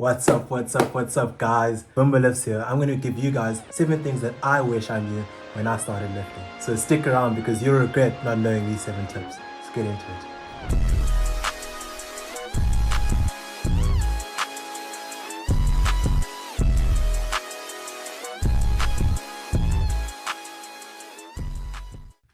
What's up guys? Bumba Lifts here. I'm going to give you guys 7 things that I wish I knew when I started lifting. So stick around because you'll regret not knowing these 7 tips. Let's get into it.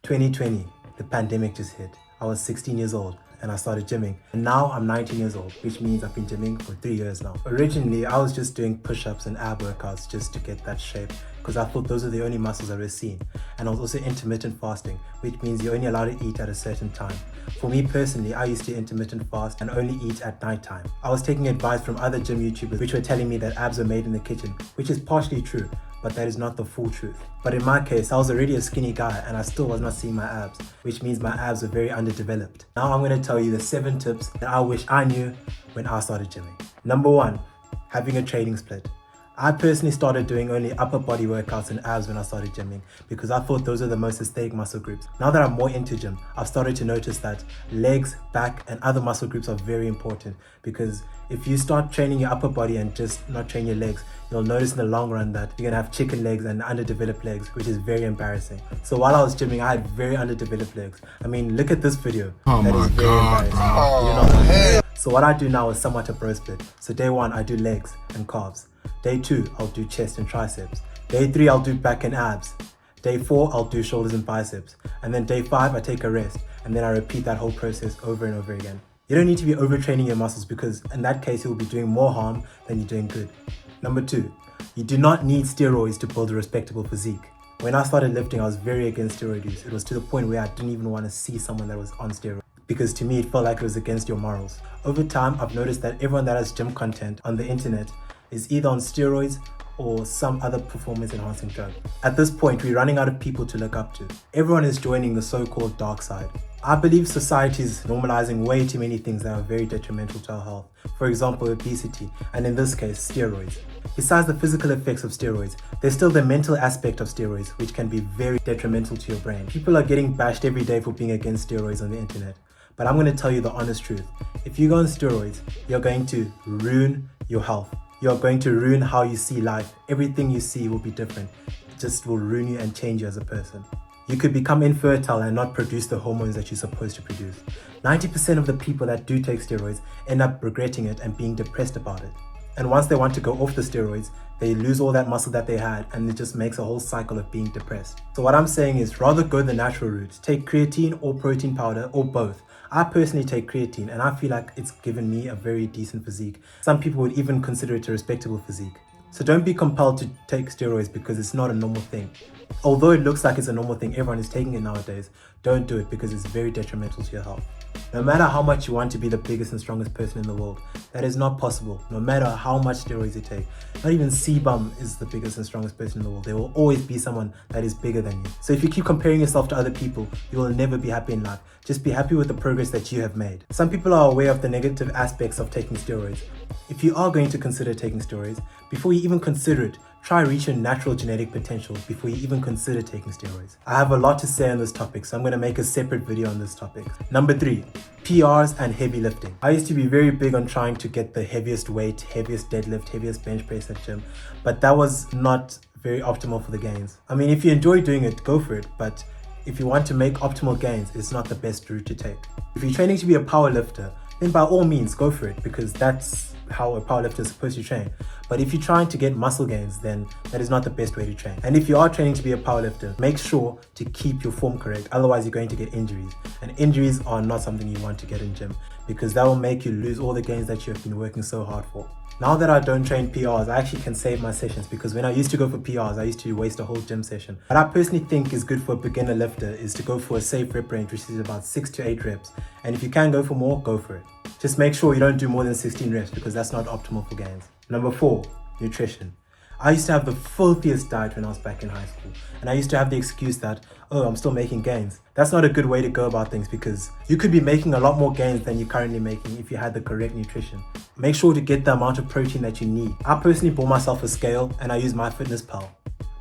"2020, the pandemic just hit. I was 16 years old and I started gymming. And now I'm 19 years old, which means I've been gymming for 3 years now. Originally, I was just doing push-ups and ab workouts just to get that shape because I thought those are the only muscles I was seeing. And I was also intermittent fasting, which means you're only allowed to eat at a certain time. For me personally, I used to intermittent fast and only eat at nighttime. I was taking advice from other gym YouTubers which were telling me that abs are made in the kitchen, which is partially true, but that is not the full truth. But in my case, I was already a skinny guy and I still was not seeing my abs, which means my abs were very underdeveloped. Now I'm going to tell you the 7 tips that I wish I knew when I started gymming. Number 1, having a training split. I personally started doing only upper body workouts and abs when I started gymming because I thought those are the most aesthetic muscle groups. Now that I'm more into gym, I've started to notice that legs, back and other muscle groups are very important because if you start training your upper body and just not train your legs, you'll notice in the long run that you're gonna have chicken legs and underdeveloped legs, which is very embarrassing. So while I was gymming, I had very underdeveloped legs. I mean, look at this video. Oh that my is very God, embarrassing. So what I do now is somewhat a bro split. So day 1, I do legs and calves. Day 2, I'll do chest and triceps. Day 3, I'll do back and abs. Day 4, I'll do shoulders and biceps. And then day 5, I take a rest. And then I repeat that whole process over and over again. You don't need to be overtraining your muscles because in that case, you'll be doing more harm than you're doing good. Number 2, you do not need steroids to build a respectable physique. When I started lifting, I was very against steroid use. It was to the point where I didn't even want to see someone that was on steroids because to me, it felt like it was against your morals. Over time, I've noticed that everyone that has gym content on the internet is either on steroids or some other performance enhancing drug. At this point, we're running out of people to look up to. Everyone is joining the so-called dark side. I believe society is normalizing way too many things that are very detrimental to our health. For example, obesity, and in this case, steroids. Besides the physical effects of steroids, there's still the mental aspect of steroids, which can be very detrimental to your brain. People are getting bashed every day for being against steroids on the internet. But I'm going to tell you the honest truth. If you go on steroids, you're going to ruin your health. You're going to ruin how you see life. Everything you see will be different. It just will ruin you and change you as a person. You could become infertile and not produce the hormones that you're supposed to produce. 90% of the people that do take steroids end up regretting it and being depressed about it. And once they want to go off the steroids, they lose all that muscle that they had and it just makes a whole cycle of being depressed. So what I'm saying is rather go the natural route. Take creatine or protein powder or both. I personally take creatine and I feel like it's given me a very decent physique. Some people would even consider it a respectable physique. So don't be compelled to take steroids because it's not a normal thing. Although it looks like it's a normal thing, everyone is taking it nowadays. Don't do it because it's very detrimental to your health. No matter how much you want to be the biggest and strongest person in the world, that is not possible. No matter how much steroids you take. Not even C-Bum is the biggest and strongest person in the world. There will always be someone that is bigger than you. So if you keep comparing yourself to other people, you will never be happy in life. Just be happy with the progress that you have made. Some people are aware of the negative aspects of taking steroids. If you are going to consider taking steroids, before you even consider it, try reach your natural genetic potential before you even consider taking steroids. I have a lot to say on this topic, so I'm going to make a separate video on this topic. Number 3, PRs and heavy lifting. I used to be very big on trying to get the heaviest weight, heaviest deadlift, heaviest bench press at gym, but that was not very optimal for the gains. I mean, if you enjoy doing it, go for it, but if you want to make optimal gains, it's not the best route to take. If you're training to be a power lifter, then by all means go for it because that's how a powerlifter is supposed to train. But if you're trying to get muscle gains, then that is not the best way to train. And if you are training to be a powerlifter, make sure to keep your form correct. Otherwise, you're going to get injuries. And injuries are not something you want to get in gym because that will make you lose all the gains that you have been working so hard for. Now that I don't train PRs, I actually can save my sessions because when I used to go for PRs, I used to waste a whole gym session. What I personally think is good for a beginner lifter is to go for a safe rep range, which is about 6 to 8 reps. And if you can go for more, go for it. Just make sure you don't do more than 16 reps because that's not optimal for gains. Number 4, nutrition. I used to have the filthiest diet when I was back in high school. And I used to have the excuse that, oh, I'm still making gains. That's not a good way to go about things because you could be making a lot more gains than you're currently making if you had the correct nutrition. Make sure to get the amount of protein that you need. I personally bought myself a scale and I use MyFitnessPal.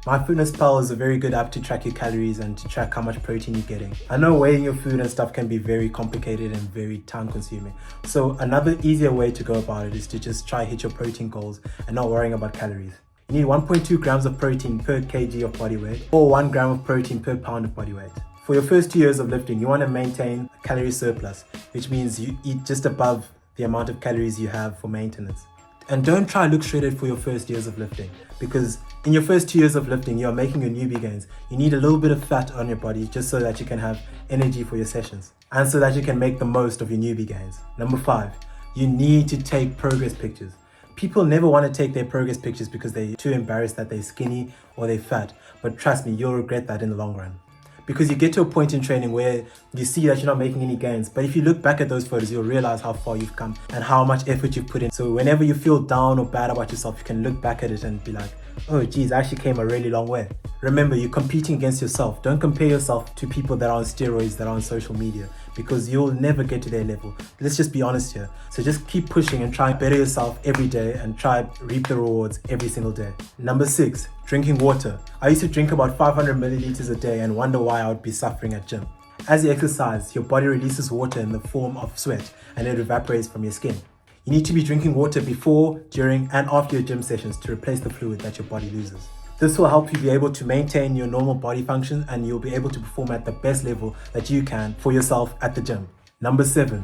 MyFitnessPal is a very good app to track your calories and to track how much protein you're getting. I know weighing your food and stuff can be very complicated and very time consuming. So another easier way to go about it is to just try hit your protein goals and not worrying about calories. You need 1.2 grams of protein per kg of body weight or 1 gram of protein per pound of body weight. For your first 2 years of lifting, you want to maintain a calorie surplus, which means you eat just above the amount of calories you have for maintenance. And don't try look shredded for your first years of lifting, because in your first 2 years of lifting, you are making your newbie gains. You need a little bit of fat on your body just so that you can have energy for your sessions and so that you can make the most of your newbie gains. Number 5, you need to take progress pictures. People never want to take their progress pictures because they're too embarrassed that they're skinny or they're fat. But trust me, you'll regret that in the long run. Because you get to a point in training where you see that you're not making any gains. But if you look back at those photos, you'll realize how far you've come and how much effort you've put in. So whenever you feel down or bad about yourself, you can look back at it and be like, oh geez, I actually came a really long way. Remember, you're competing against yourself. Don't compare yourself to people that are on steroids, that are on social media, because you'll never get to their level. Let's just be honest here. So just keep pushing and try and better yourself every day and try and reap the rewards every single day. Number 6, drinking water. I used to drink about 500 milliliters a day and wonder why I would be suffering at gym. As you exercise, your body releases water in the form of sweat and it evaporates from your skin. You need to be drinking water before, during, and after your gym sessions to replace the fluid that your body loses. This will help you be able to maintain your normal body function and you'll be able to perform at the best level that you can for yourself at the gym. Number 7,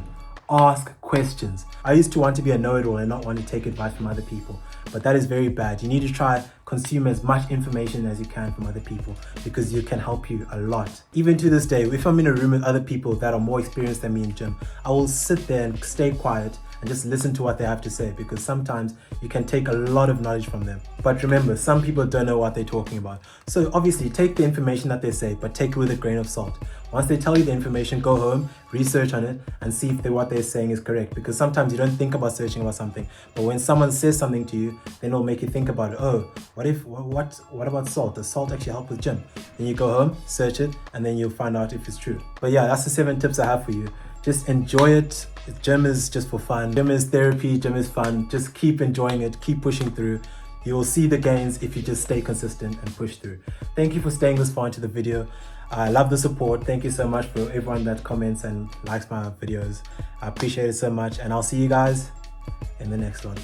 ask questions. I used to want to be a know-it-all and not want to take advice from other people, but that is very bad. You need to try consume as much information as you can from other people because it can help you a lot. Even to this day, if I'm in a room with other people that are more experienced than me in gym, I will sit there and stay quiet and just listen to what they have to say, because sometimes you can take a lot of knowledge from them. But remember, some people don't know what they're talking about. So obviously take the information that they say, but take it with a grain of salt. Once they tell you the information, go home, research on it and see if what they're saying is correct, because sometimes you don't think about searching about something, but when someone says something to you, then it'll make you think about it. Oh, what about salt? Does salt actually help with gym? Then you go home, search it, and then you'll find out if it's true. But yeah, that's the 7 tips I have for you. Just enjoy it. Gym is just for fun. Gym is therapy. Gym is fun. Just keep enjoying it. Keep pushing through. You will see the gains if you just stay consistent and push through. Thank you for staying this far into the video. I love the support. Thank you so much for everyone that comments and likes my videos. I appreciate it so much, and I'll see you guys in the next one.